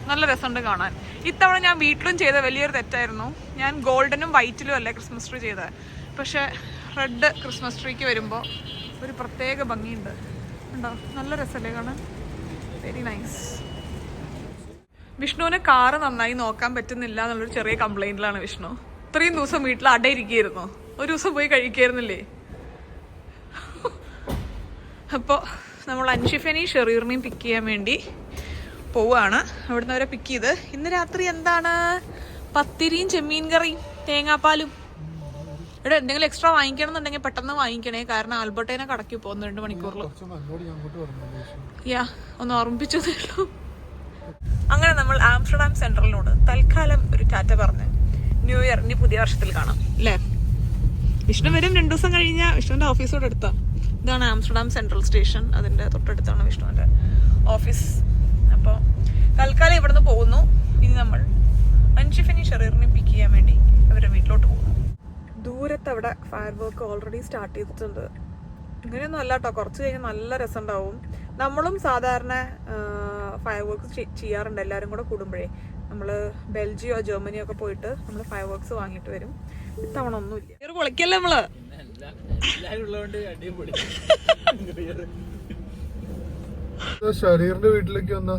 Speaker 1: നല്ല രസമുണ്ട് കാണാൻ. ഇത്തവണ ഞാൻ വീട്ടിലും ചെയ്ത വലിയൊരു തെറ്റായിരുന്നു. ഞാൻ ഗോൾഡനും വൈറ്റിലും അല്ലേ ക്രിസ്മസ് ട്രീ ചെയ്തത്, പക്ഷേ റെഡ് ക്രിസ്മസ് ട്രീക്ക് വരുമ്പോൾ ഒരു പ്രത്യേക ഭംഗിയുണ്ട്. ഉണ്ടോ? നല്ല രസമല്ലേ കാണാൻ? Very nice. വിഷ്ണുവിന് കാറ് നന്നായി നോക്കാൻ പറ്റുന്നില്ല എന്നുള്ളൊരു ചെറിയ കംപ്ലൈൻറ്റിലാണ് വിഷ്ണു. ഇത്രയും ദിവസം വീട്ടിൽ അടയിരിക്കുകയായിരുന്നു, ഒരു ദിവസം പോയി കഴിക്കായിരുന്നില്ലേ? അപ്പോൾ നമ്മൾ അൻഷിഫനെയും ഷെറീറിനെയും പിക്ക് ചെയ്യാൻ വേണ്ടി പോവുകയാണ്. അവിടുന്ന് അവരെ പിക്ക് ചെയ്ത് ഇന്ന് രാത്രി എന്താണ്, പത്തിരിയും ചെമ്മീൻ കറിയും തേങ്ങാപ്പാലും. ഇവിടെ എന്തെങ്കിലും എക്സ്ട്രാ വാങ്ങിക്കണം എന്നുണ്ടെങ്കിൽ പെട്ടെന്ന് വാങ്ങിക്കണേ, കാരണം ആൽബർട്ടേനെ കടക്കി പോകുന്നു 2 മണിക്കൂറിൽ. ഒന്ന് ഓർമ്മിപ്പിച്ചതേ ഉള്ളൂ. അങ്ങനെ നമ്മൾ ആംസ്റ്റർഡാം സെൻട്രലിനോട് തൽക്കാലം ഒരു ടാറ്റ പറഞ്ഞ് ന്യൂ ഇയർ ഇനി പുതിയ വർഷത്തിൽ കാണാം അല്ലേ? വിഷ്ണു വരും 2 ദിവസം കഴിഞ്ഞാൽ. വിഷ്ണുവിന്റെ ഓഫീസോട് അടുത്താ. ഇതാണ് ആംസ്റ്റർഡാം സെൻട്രൽ സ്റ്റേഷൻ, അതിന്റെ തൊട്ടടുത്താണ് വിഷ്ണുവിന്റെ ഓഫീസ്. അപ്പോൾ തൽക്കാലം ഇവിടുന്ന് പോകുന്നു. ഇനി നമ്മൾ അൻഷിഫിനെയും ഷെറീറിനെയും പിക്ക് ചെയ്യാൻ വേണ്ടി അവരുടെ വീട്ടിലോട്ട് പോകുന്നു. ദൂരത്ത് അവിടെ ഫയർ വർക്ക് ഓൾറെഡി സ്റ്റാർട്ട് ചെയ്തിട്ടുണ്ട്. ഇങ്ങനെയൊന്നും അല്ല കേട്ടോ, കുറച്ച് കഴിഞ്ഞാൽ നല്ല രസം ഉണ്ടാവും. നമ്മളും സാധാരണ ഫയർ വർക്ക്സ് ചെയ്യാറുണ്ട് എല്ലാവരും കൂടെ കൂടുമ്പോഴേ. നമ്മൾ ബെൽജിയോ ജർമ്മനിയോ ഒക്കെ പോയിട്ട് നമ്മൾ ഫയർ വർക്ക്സ് വാങ്ങിയിട്ട് വരും. ഇത്തവണ ഒന്നുമില്ല. ഇവർ പൊളിക്കല്ലേ നമ്മള്.
Speaker 2: ഷരീറിന്റെ വീട്ടിലേക്ക് വന്നാ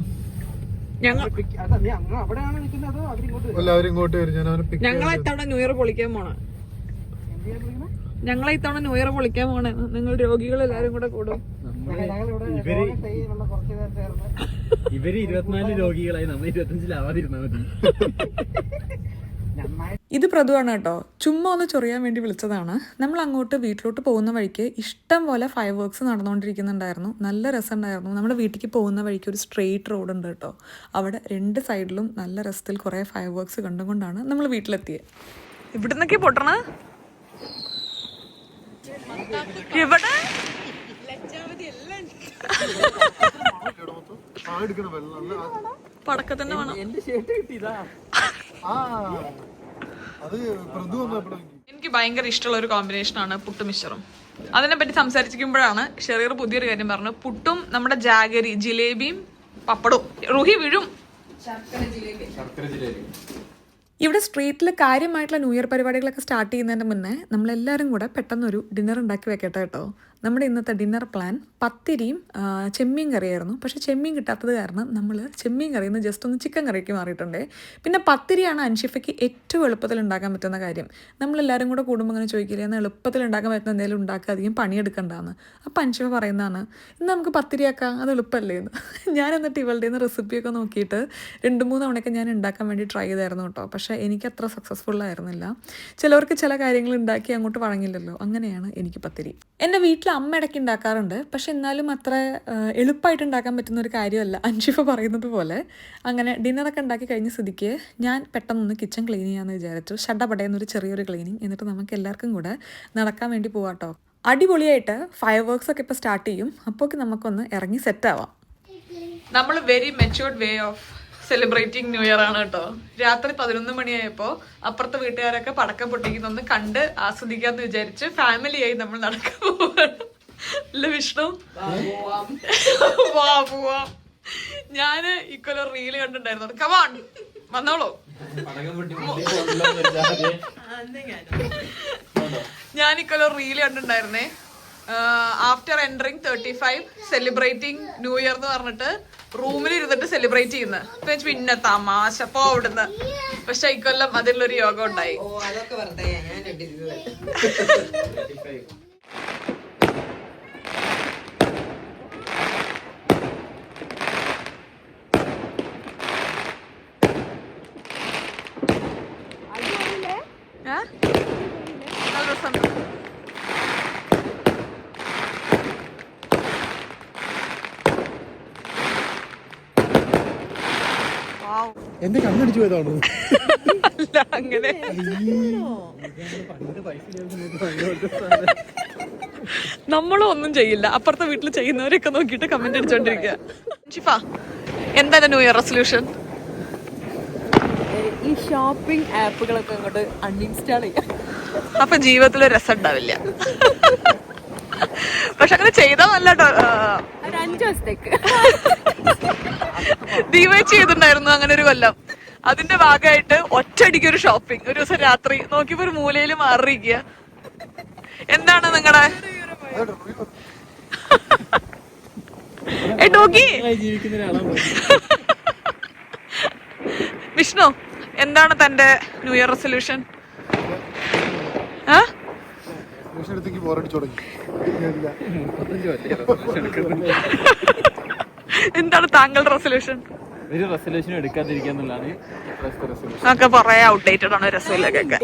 Speaker 2: എല്ലാവരും ഇങ്ങോട്ട് വരും. ഞാൻ അവനെ പിക്ക്
Speaker 1: ഞങ്ങളെ ഇത്തവണ ന്യൂ ഇയർ പൊളിക്കാൻ പോണേ. നിങ്ങൾ രോഗികൾ എല്ലാരും കൂടെ കൂടും.
Speaker 3: ഇവര് 24 രോഗികളായി, നമ്മൾ 25-ലാവാതിരുന്നാ മതി.
Speaker 1: ഇത് പ്രതുവാണ് കേട്ടോ, ചുമ്മാ ഒന്ന് ചൊറിയാൻ വേണ്ടി വിളിച്ചതാണ്. നമ്മൾ അങ്ങോട്ട് വീട്ടിലോട്ട് പോകുന്ന വഴിക്ക് ഇഷ്ടം പോലെ ഫയർ വർക്ക്സ് നടന്നുകൊണ്ടിരിക്കുന്നുണ്ടായിരുന്നു. നല്ല രസമുണ്ടായിരുന്നു. നമ്മുടെ വീട്ടിലേക്ക് പോകുന്ന വഴിക്ക് ഒരു സ്ട്രെയിറ്റ് റോഡ് ഉണ്ട് കേട്ടോ. അവിടെ 2 സൈഡിലും നല്ല രസത്തിൽ കുറേ ഫയർ വർക്ക്സ് കണ്ടുകൊണ്ടാണ് നമ്മൾ വീട്ടിലെത്തിയത്. ഇവിടെ നിന്നൊക്കെ പൊട്ടണ ഇവിടെ പടക്കത്തിന്റെ വേണം. എനിക്ക് ഭയങ്കര ഇഷ്ടമുള്ള ഒരു കോമ്പിനേഷനാണ് പുട്ടും മിച്ചറും. അതിനെ പറ്റി സംസാരിക്കുമ്പോഴാണ് ഷെറീർ പുതിയൊരു കാര്യം പറഞ്ഞു. പുട്ടും നമ്മുടെ ജാഗരി ജിലേബിയും പപ്പടവും. റുഹി വീഴും. ഇവിടെ സ്ട്രീറ്റിൽ കാര്യമായിട്ടുള്ള ന്യൂ ഇയർ പരിപാടികളൊക്കെ സ്റ്റാർട്ട് ചെയ്യുന്നതിന് മുന്നേ നമ്മളെല്ലാവരും കൂടെ പെട്ടെന്നൊരു ഡിന്നർ ഉണ്ടാക്കി വെക്കട്ടെ കേട്ടോ. നമ്മുടെ ഇന്നത്തെ ഡിന്നർ പ്ലാൻ പത്തിരിയും ചെമ്മീൻ കറിയായിരുന്നു. പക്ഷേ ചെമ്മീൻ കിട്ടാത്തത് കാരണം നമ്മൾ ചെമ്മീൻ കറിയിൽ നിന്ന് ജസ്റ്റ് ഒന്ന് ചിക്കൻ കറിക്ക് മാറിയിട്ടുണ്ട്. പിന്നെ പത്തിരിയാണ് അൻഷിഫയ്ക്ക് ഏറ്റവും എളുപ്പത്തിൽ ഉണ്ടാക്കാൻ പറ്റുന്ന കാര്യം. നമ്മളെല്ലാവരും കൂടെ കൂടുമ്പോൾ അങ്ങനെ ചോദിക്കില്ല, എന്നാൽ എളുപ്പത്തിൽ ഉണ്ടാക്കാൻ പറ്റുന്ന എന്തെങ്കിലും ഉണ്ടാക്കുക, അധികം പണിയെടുക്കണ്ടാന്ന്. അപ്പോൾ അൻഷിഫ പറയുന്നതാണ്, ഇന്ന് നമുക്ക് പത്തിരിയാക്കാം, അത് എളുപ്പമല്ലേ എന്ന്. ഞാൻ എന്നിട്ട് ഇവളുടെ നിന്ന് റെസിപ്പിയൊക്കെ നോക്കിയിട്ട് 2-3 തവണയൊക്കെ ഞാൻ ഉണ്ടാക്കാൻ വേണ്ടി ട്രൈ ചെയ്തായിരുന്നു കേട്ടോ. പക്ഷേ എനിക്ക് അത്ര സക്സസ്ഫുള്ളായിരുന്നില്ല. ചിലവർക്ക് ചില കാര്യങ്ങൾ ഉണ്ടാക്കി അങ്ങോട്ട് വഴങ്ങില്ലല്ലോ. അങ്ങനെയാണ് എനിക്ക് പത്തിരി. എൻ്റെ വീട്ടിൽ അമ്മ ഇടയ്ക്ക് ഉണ്ടാക്കാറുണ്ട്, പക്ഷെ എന്നാലും അത്ര എളുപ്പമായിട്ട് ഉണ്ടാക്കാൻ പറ്റുന്ന ഒരു കാര്യമല്ല അൻഷിഫ പറയുന്നത് പോലെ. അങ്ങനെ ഡിന്നറൊക്കെ ഉണ്ടാക്കി കഴിഞ്ഞ സ്ഥിതിക്ക് ഞാൻ പെട്ടെന്നൊന്ന് കിച്ചൺ ക്ലീൻ ചെയ്യാമെന്ന് വിചാരിച്ചു. ഷഡപടയെന്നൊരു ചെറിയൊരു ക്ലീനിങ്. എന്നിട്ട് നമുക്ക് എല്ലാവർക്കും കൂടെ നടക്കാൻ വേണ്ടി പോവാട്ടോ. അടിപൊളിയായിട്ട് ഫയർ വർക്ക്സ് ഒക്കെ ഇപ്പോൾ സ്റ്റാർട്ട് ചെയ്യും. അപ്പോൾ നമുക്കൊന്ന് ഇറങ്ങി സെറ്റാവാം. നമ്മൾ very matured way of celebrating new year ആണ് കേട്ടോ. രാത്രി 11 മണിയായപ്പോ അപ്പുറത്തെ വീട്ടുകാരൊക്കെ പടക്കം പൊട്ടിക്കുന്നൊന്ന് കണ്ട് ആസ്വദിക്കാന്ന് വിചാരിച്ച് ഫാമിലിയായി നമ്മൾ നടക്കാൻ പോവാണ്. അല്ല വിഷ്ണു? പോവാം. ഞാന് ഇക്കൊല്ലം റീല് കണ്ടിട്ടുണ്ടായിരുന്നു. കമാൺ വന്നോളൂ. ഞാൻ ഇക്കൊല്ലം റീല് കണ്ടിട്ടുണ്ടായിരുന്നേ. After entering 35 celebrating new year എന്ന് പറഞ്ഞിട്ട് റൂമിൽ ഇരുന്നിട്ട് സെലിബ്രേറ്റ് ചെയ്യുന്നത്. പിന്നെ തമാശ പോ അവിടുന്ന്. പക്ഷെ ഇക്കൊല്ലം അതിലൊരു യോഗം ഉണ്ടായി. നല്ല രസമുണ്ട്.
Speaker 2: എന്റെ കണ്ണടിച്ചു പോയതാണോ?
Speaker 1: അല്ല, അങ്ങനെ നമ്മളും ഒന്നും ചെയ്യില്ല. അപ്പുറത്തെ വീട്ടിൽ ചെയ്യുന്നവരൊക്കെ നോക്കിയിട്ട് കമന്റ് അടിച്ചോണ്ടിരിക്കുക. ഷിഫ, എന്താണ് ന്യൂ ഇയർ റെസൊല്യൂഷൻ?
Speaker 5: ഈ ഷോപ്പിംഗ് ആപ്പുകളൊക്കെ അങ്ങോട്ട് അൺഇൻസ്റ്റാൾ ചെയ്യാം.
Speaker 1: അപ്പൊ ജീവിതത്തിൽ രസം ഉണ്ടാവില്ല. പക്ഷെ അങ്ങനെ ചെയ്താൽ നല്ല
Speaker 5: ഒരു 5 ദിവസത്തേക്ക്
Speaker 1: ദീപേച്ചി ചെയ്തിട്ടുണ്ടായിരുന്നു അങ്ങനെ ഒരു കൊല്ലം. അതിന്റെ ഭാഗമായിട്ട് ഒറ്റയടിക്ക് ഒരു ഷോപ്പിംഗ്. ഒരു ദിവസം രാത്രി നോക്കിയപ്പോ ഒരു മൂലയിൽ മാറിയിരിക്കുക. എന്താണ് നിങ്ങളുടെ ഡോഗി
Speaker 3: ജീവിക്കുന്ന ഒരാളാണ്.
Speaker 1: വിഷ്ണു, എന്താണ് തന്റെ ന്യൂ ഇയർ റെസൊല്യൂഷൻ? എന്താണ് താങ്കളുടെ റെസൊല്യൂഷൻ?
Speaker 3: ഒരു റെസൊല്യൂഷൻ എടുക്കാതിരിക്കുക എന്നുള്ളതാണ് റെസൊല്യൂഷൻ.
Speaker 1: ഒക്കെ കൊറേ ഔട്ട്ഡേറ്റഡ് ആണ് രസമില്ലൊക്കെ.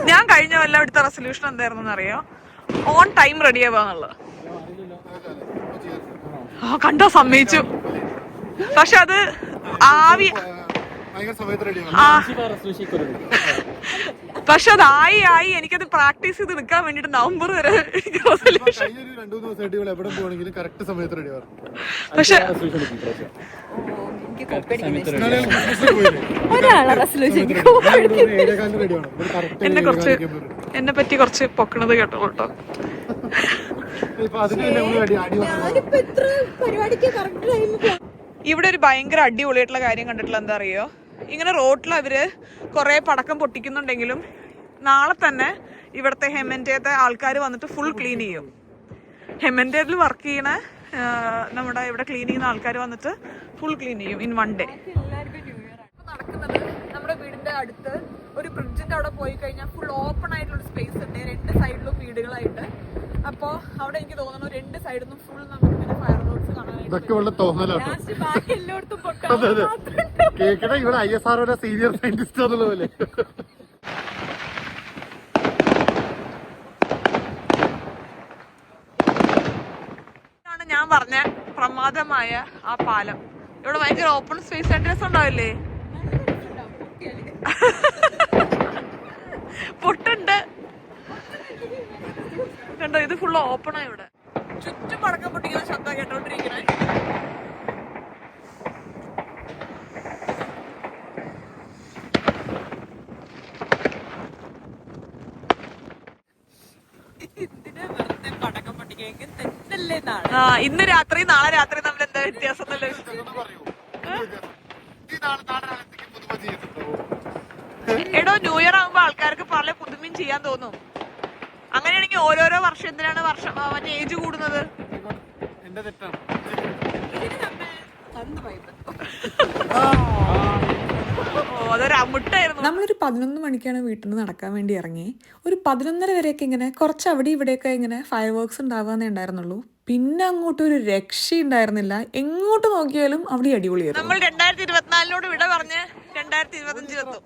Speaker 1: ഞാൻ കഴിഞ്ഞ കൊല്ലം എടുത്ത റെസൊല്യൂഷൻ എന്തായിരുന്നു അറിയോ? ഓൺ ടൈം റെഡി ആവാന്നുള്ളത്. കണ്ടോ, സമ്മതിച്ചു. പക്ഷെ അത് ആവി പക്ഷെ അതായി എനിക്കത് പ്രാക്ടീസ് ചെയ്ത് എടുക്കാൻ വേണ്ടിട്ട് നവംബർ വരെ പക്ഷെ എന്നെ പറ്റി കുറച്ച് പൊക്കണത് കേട്ടോ കേട്ടോ. ഇവിടെ ഒരു ഭയങ്കര അടിപൊളിയായിട്ടുള്ള കാര്യം കണ്ടിട്ടുള്ള എന്താ അറിയോ? ഇങ്ങനെ റോഡിൽ അവര് കുറെ പടക്കം പൊട്ടിക്കുന്നുണ്ടെങ്കിലും നാളെ തന്നെ ഇവിടുത്തെ ഹെമന്റേത്തെ ആൾക്കാർ വന്നിട്ട് ഫുൾ ക്ലീൻ ചെയ്യും. ഹെമന്റേതിൽ വർക്ക് ചെയ്യണ നമ്മുടെ ഇവിടെ ക്ലീൻ ചെയ്യുന്ന ആൾക്കാർ വന്നിട്ട് ഫുൾ ക്ലീൻ ചെയ്യും ഇൻ 1 ഡേ. നടക്കുന്നത് നമ്മുടെ വീടിന്റെ അടുത്ത് ഒരു ബ്രിഡ്ജിന്റെ അവിടെ പോയി കഴിഞ്ഞാൽ ഫുൾ ഓപ്പൺ ആയിട്ടുള്ള സ്പേസ് ഉണ്ട് 2 സൈഡിലും വീടുകളായിട്ട്. അപ്പോ അവിടെ എനിക്ക് തോന്നുന്നു 2 സൈഡിൽ നിന്നും ഫുൾ നമുക്ക് ഇങ്ങനെ ഫയർ വർക്ക്സ് കാണാനായിട്ട്.
Speaker 2: ഇവിടെ ISR സീനിയർ സയന്റിസ്റ്റ് എന്നുള്ള പോലെ.
Speaker 1: ഞാൻ പറഞ്ഞ പ്രമാദമായ ആ പാലം ഇവിടെ ഭയങ്കര ഓപ്പൺ സ്പേസ് ആയിട്ട് രസം ഉണ്ടാവില്ലേ? പൊട്ടുണ്ട് കണ്ടോ, ഇത് ഫുള്ള് ഓപ്പൺ ആയി. ഇവിടെ ചുറ്റും പടക്കം പൊട്ടിക്കുന്ന ശബ്ദം കേട്ടോണ്ടിരിക്കണേ. ഇന്ന് രാത്രി നാളെ രാത്രി തമ്മിൽ എന്താ വ്യത്യാസം? എടോ, ന്യൂ ഇയർ ആകുമ്പോ ആൾക്കാർക്ക് പല പുതുമയും ചെയ്യാൻ തോന്നും. അങ്ങനെയാണെങ്കിൽ ഓരോരോ വർഷം എന്തിനാണ് മറ്റേ ഏജ് കൂടുന്നത്?
Speaker 6: നമ്മളൊരു 11 മണിക്കാണ് വീട്ടിൽ നിന്ന് നടക്കാൻ വേണ്ടി ഇറങ്ങി. ഒരു 11:30 വരെയൊക്കെ ഇങ്ങനെ കുറച്ച് അവിടെ ഇവിടെയൊക്കെ ഇങ്ങനെ ഫയർ വർക്ക്സ് ഉണ്ടാവാന്നേ ഉണ്ടായിരുന്നുള്ളൂ. പിന്നെ അങ്ങോട്ട് ഒരു രക്ഷയുണ്ടായിരുന്നില്ല. എങ്ങോട്ട് നോക്കിയാലും അവിടെ അടിപൊളിയായിരുന്നു.
Speaker 1: നമ്മൾ 2024 വിട പറഞ്ഞ് 2025 എത്തും.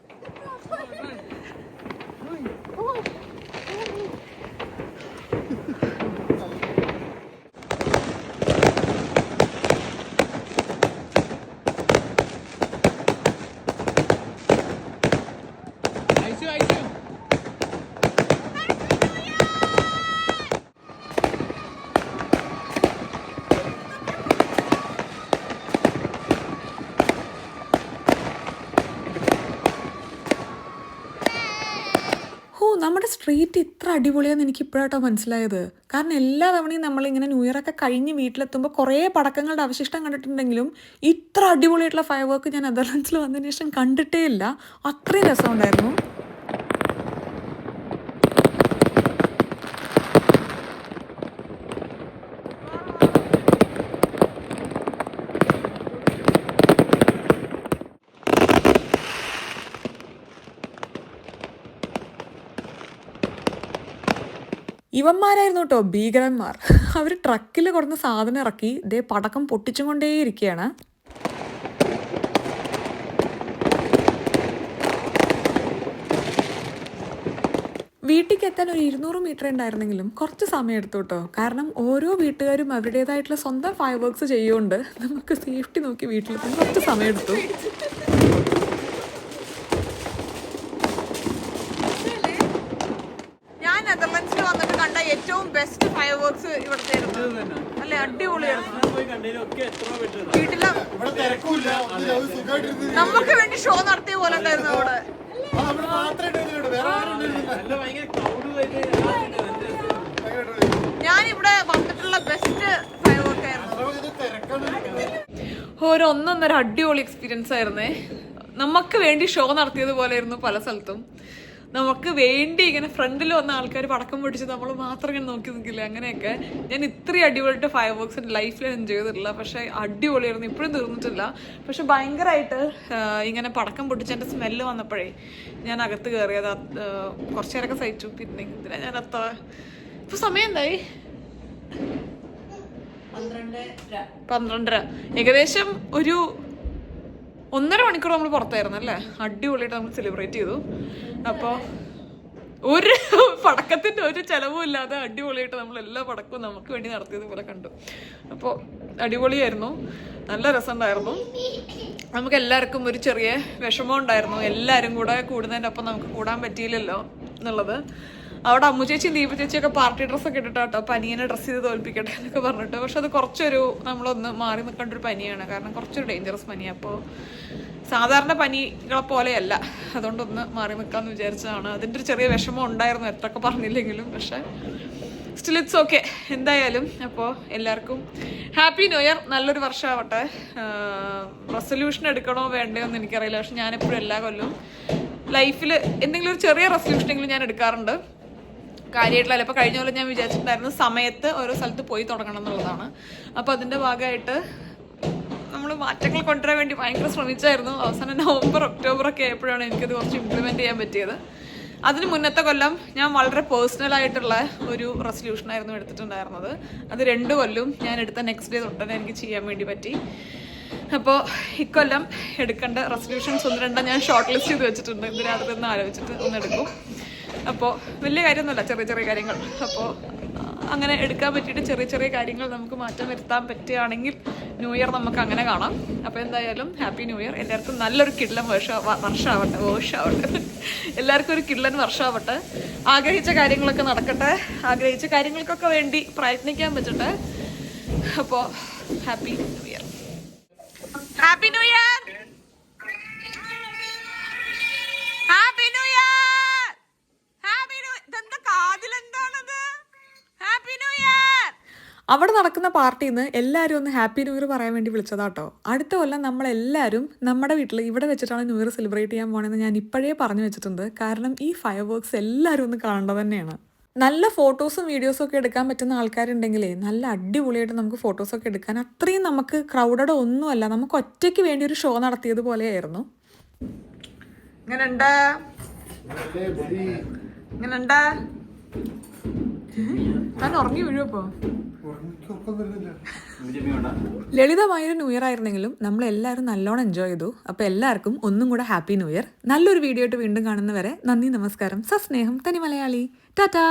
Speaker 6: നമ്മുടെ സ്ട്രീറ്റ് ഇത്ര അടിപൊളിയാന്ന് എനിക്ക് ഇപ്പോഴാട്ടോ മനസ്സിലായത്. കാരണം എല്ലാ തവണയും നമ്മളിങ്ങനെ ന്യൂ ഇയർ ഒക്കെ കഴിഞ്ഞ് വീട്ടിലെത്തുമ്പോൾ കുറേ പടക്കങ്ങളുടെ അവശിഷ്ടം കണ്ടിട്ടുണ്ടെങ്കിലും ഇത്ര അടിപൊളിയായിട്ടുള്ള ഫയർ വർക്ക് ഞാൻ നെതർലൻഡ്സിൽ വന്നതിന് ശേഷം കണ്ടിട്ടേ ഇല്ല. അത്രയും രസമുണ്ടായിരുന്നു. ഇവന്മാരായിരുന്നു കേട്ടോ ഭീകരന്മാർ. അവർ ട്രക്കിൽ കൊടുന്ന സാധനം ഇറക്കി ഇതേ പടക്കം പൊട്ടിച്ചും കൊണ്ടേയിരിക്കുകയാണ്. വീട്ടിലേക്ക് എത്താൻ ഒരു 200 മീറ്റർ ഉണ്ടായിരുന്നെങ്കിലും കുറച്ച് സമയം എടുത്തു കേട്ടോ. കാരണം ഓരോ വീട്ടുകാരും അവരുടേതായിട്ടുള്ള സ്വന്തം ഫയർ വർക്ക്സ് ചെയ്യുകൊണ്ട് നമുക്ക് സേഫ്റ്റി നോക്കി വീട്ടിലെത്താൻ കുറച്ച് സമയം എടുത്തു.
Speaker 1: നെതർലൻഡ്സിൽ വന്നിട്ട് കണ്ട ഏറ്റവും ബെസ്റ്റ് ഫയർ വർക്ക്സ് ഇവിടുത്തെ അല്ലെ? അടിപൊളിയായിരുന്നു. വീട്ടില് നമുക്ക് വേണ്ടി ഷോ നടത്തിയ പോലെ ഉണ്ടായിരുന്നു അവിടെ. ഞാനിവിടെ വന്നിട്ടുള്ള ബെസ്റ്റ് ഫയർ വർക്ക് ആയിരുന്നു. ഒരു ഒന്നൊന്നര അടിപൊളി എക്സ്പീരിയൻസ് ആയിരുന്നേ. നമുക്ക് വേണ്ടി ഷോ നടത്തിയത് പോലെ ആയിരുന്നു പല സ്ഥലത്തും. നമുക്ക് വേണ്ടി ഇങ്ങനെ ഫ്രണ്ടിൽ വന്ന ആൾക്കാർ പടക്കം പൊട്ടിച്ച് നമ്മൾ മാത്രം ഇങ്ങനെ നോക്കി നിൽക്കില്ല, അങ്ങനെയൊക്കെ. ഞാൻ ഇത്രയും അടിപൊളിയായിട്ട് ഫയർ വർക്ക്സ് എൻ്റെ ലൈഫിൽ എൻജോയ് ചെയ്തിട്ടില്ല. പക്ഷേ അടിപൊളിയായിരുന്നു, ഇപ്പോഴും തീർന്നിട്ടില്ല. പക്ഷെ ഭയങ്കരമായിട്ട് ഇങ്ങനെ പടക്കം പൊട്ടിച്ചതിൻ്റെ സ്മെല്ല് വന്നപ്പോഴേ ഞാൻ അകത്ത് കയറിയത് കുറച്ചു നേരമൊക്കെ സഹിച്ചു. പിന്നെ ഇതിനെ ഞാൻ ഇപ്പൊ സമയം എന്തായി? 12:30. ഏകദേശം ഒരു 1.5 മണിക്കൂർ നമ്മൾ പുറത്തായിരുന്നു അല്ലേ. അടിപൊളിയായിട്ട് നമ്മൾ സെലിബ്രേറ്റ് ചെയ്തു. അപ്പോൾ ഒരു പടക്കത്തിൻ്റെ ഒരു ചിലവും ഇല്ലാതെ അടിപൊളിയായിട്ട് നമ്മൾ എല്ലാ പടക്കവും നമുക്ക് വേണ്ടി നടത്തിയത് പോലെ കണ്ടു. അപ്പോൾ അടിപൊളിയായിരുന്നു, നല്ല രസമുണ്ടായിരുന്നു. നമുക്ക് എല്ലാവർക്കും ഒരു ചെറിയ വിഷമം ഉണ്ടായിരുന്നു, എല്ലാവരും കൂടെ കൂടുന്നതിൻ്റെ ഒപ്പം നമുക്ക് കൂടാൻ പറ്റിയില്ലല്ലോ എന്നുള്ളത്. അവിടെ അമ്മു ചേച്ചിയും ദീപ ചേച്ചിയൊക്കെ പാർട്ടി ഡ്രസ്സൊക്കെ ഇട്ടിട്ടോ പനിയെ ഡ്രസ്സ് ചെയ്ത് തോൽപ്പിക്കട്ടെ എന്നൊക്കെ പറഞ്ഞിട്ട്. പക്ഷെ അത് കുറച്ചൊരു നമ്മളൊന്ന് മാറി നിൽക്കേണ്ട ഒരു പനിയാണ്, കാരണം കുറച്ചൊരു ഡേഞ്ചറസ് പനിയാണ്. അപ്പോൾ സാധാരണ പനികളെ പോലെയല്ല, അതുകൊണ്ടൊന്ന് മാറി നിൽക്കാമെന്ന് വിചാരിച്ചതാണ്. അതിൻ്റെ ഒരു ചെറിയ വിഷമം ഉണ്ടായിരുന്നു, എത്രയൊക്കെ പറഞ്ഞില്ലെങ്കിലും. പക്ഷെ സ്റ്റിൽ ഇറ്റ്സ് ഓക്കെ എന്തായാലും. അപ്പോൾ എല്ലാവർക്കും ഹാപ്പി ന്യൂ ഇയർ, നല്ലൊരു വർഷമാവട്ടെ. റെസൊല്യൂഷൻ എടുക്കണോ വേണ്ടയോ എന്ന് എനിക്കറിയില്ല. പക്ഷെ ഞാനെപ്പോഴും എല്ലാ കൊല്ലവും ലൈഫിൽ എന്തെങ്കിലും ഒരു ചെറിയ റെസൊല്യൂഷനെങ്കിലും ഞാൻ എടുക്കാറുണ്ട്. കാര്യമായിട്ടുള്ള ഇപ്പോൾ കഴിഞ്ഞ പോലെ ഞാൻ വിചാരിച്ചിട്ടുണ്ടായിരുന്നു സമയത്ത് ഓരോ സ്ഥലത്ത് പോയി തുടങ്ങണം എന്നുള്ളതാണ്. അപ്പോൾ അതിൻ്റെ ഭാഗമായിട്ട് നമ്മൾ മാറ്റങ്ങൾ കൊണ്ടുവരാൻ വേണ്ടി ഭയങ്കര ശ്രമിച്ചായിരുന്നു. അവസാനം നവംബർ ഒക്ടോബറൊക്കെ ആയപ്പോഴാണ് എനിക്കത് കുറച്ച് ഇംപ്ലിമെൻറ്റ് ചെയ്യാൻ പറ്റിയത്. അതിന് മുന്നത്തെ കൊല്ലം ഞാൻ വളരെ പേഴ്സണലായിട്ടുള്ള ഒരു റെസൊല്യൂഷനായിരുന്നു എടുത്തിട്ടുണ്ടായിരുന്നത്. അത് 2 കൊല്ലവും ഞാൻ എടുത്ത നെക്സ്റ്റ് ഡേ തൊട്ട് തന്നെ എനിക്ക് ചെയ്യാൻ വേണ്ടി പറ്റി. അപ്പോൾ ഇക്കൊല്ലം എടുക്കേണ്ട റെസൊല്യൂഷൻസ് 1-2 ഞാൻ ഷോർട്ട് ലിസ്റ്റ് ചെയ്ത് വെച്ചിട്ടുണ്ട്. ഇത് രാത്രി ഒന്ന് ആലോചിച്ചിട്ട് ഒന്നെടുക്കും. അപ്പോൾ വലിയ കാര്യമൊന്നുമല്ല, ചെറിയ ചെറിയ കാര്യങ്ങൾ. അപ്പോൾ അങ്ങനെ എടുക്കാൻ പറ്റിയിട്ട് ചെറിയ ചെറിയ കാര്യങ്ങൾ നമുക്ക് മാറ്റം വരുത്താൻ പറ്റുകയാണെങ്കിൽ ന്യൂ ഇയർ നമുക്ക് അങ്ങനെ കാണാം. അപ്പോൾ എന്തായാലും ഹാപ്പി ന്യൂ ഇയർ. എല്ലാവർക്കും നല്ലൊരു കിഡ്ലൻ വർഷമാവട്ടെ. എല്ലാവർക്കും ഒരു കിഡ്ലൻ വർഷമാവട്ടെ. ആഗ്രഹിച്ച കാര്യങ്ങളൊക്കെ നടക്കട്ടെ, ആഗ്രഹിച്ച കാര്യങ്ങൾക്കൊക്കെ വേണ്ടി പ്രയത്നിക്കാൻ പറ്റട്ടെ. അപ്പോൾ happy new year. Happy new year. Happy new year. Happy new ഇതെന്താ കാതിലെന്താണത്? Happy new year.
Speaker 6: അവിടെ നടക്കുന്ന പാർട്ടിയിൽ നിന്ന് എല്ലാവരും ഒന്ന് ഹാപ്പി ന്യൂ ഇയർ പറയാൻ വേണ്ടി വിളിച്ചതാട്ടോ. അടുത്ത കൊല്ലം നമ്മളെല്ലാവരും നമ്മുടെ വീട്ടിൽ ഇവിടെ വെച്ചിട്ടാണ് ന്യൂ ഇയർ സെലിബ്രേറ്റ് ചെയ്യാൻ പോകണമെന്ന് ഞാൻ ഇപ്പോഴേ പറഞ്ഞു വെച്ചിട്ടുണ്ട്. കാരണം ഈ ഫയർ വർക്ക്സ് എല്ലാവരും ഒന്ന് കാണേണ്ടത് തന്നെയാണ്. നല്ല ഫോട്ടോസും വീഡിയോസും ഒക്കെ എടുക്കാൻ പറ്റുന്ന ആൾക്കാരുണ്ടെങ്കിലേ നല്ല അടിപൊളിയായിട്ട് നമുക്ക് ഫോട്ടോസൊക്കെ എടുക്കാൻ. അത്രയും നമുക്ക് ക്രൗഡഡ് ഒന്നുമല്ല, നമുക്ക് ഒറ്റയ്ക്ക് വേണ്ടി ഒരു ഷോ നടത്തിയത് പോലെയായിരുന്നു.
Speaker 1: ഇങ്ങനെയുണ്ട് ഞാൻ ഉറങ്ങി വീഴുമോ?
Speaker 6: ലളിതമായൊരു ന്യൂ ഇയർ ആയിരുന്നെങ്കിലും നമ്മളെല്ലാവരും നല്ലോണം എൻജോയ് ചെയ്തു. അപ്പോൾ എല്ലാവർക്കും ഒന്നും കൂടെ ഹാപ്പി ന്യൂ ഇയർ. നല്ലൊരു വീഡിയോ ആയിട്ട് വീണ്ടും കാണുന്നവരെ നന്ദി, നമസ്കാരം, സസ്നേഹം, തനി മലയാളി. ടാറ്റാ.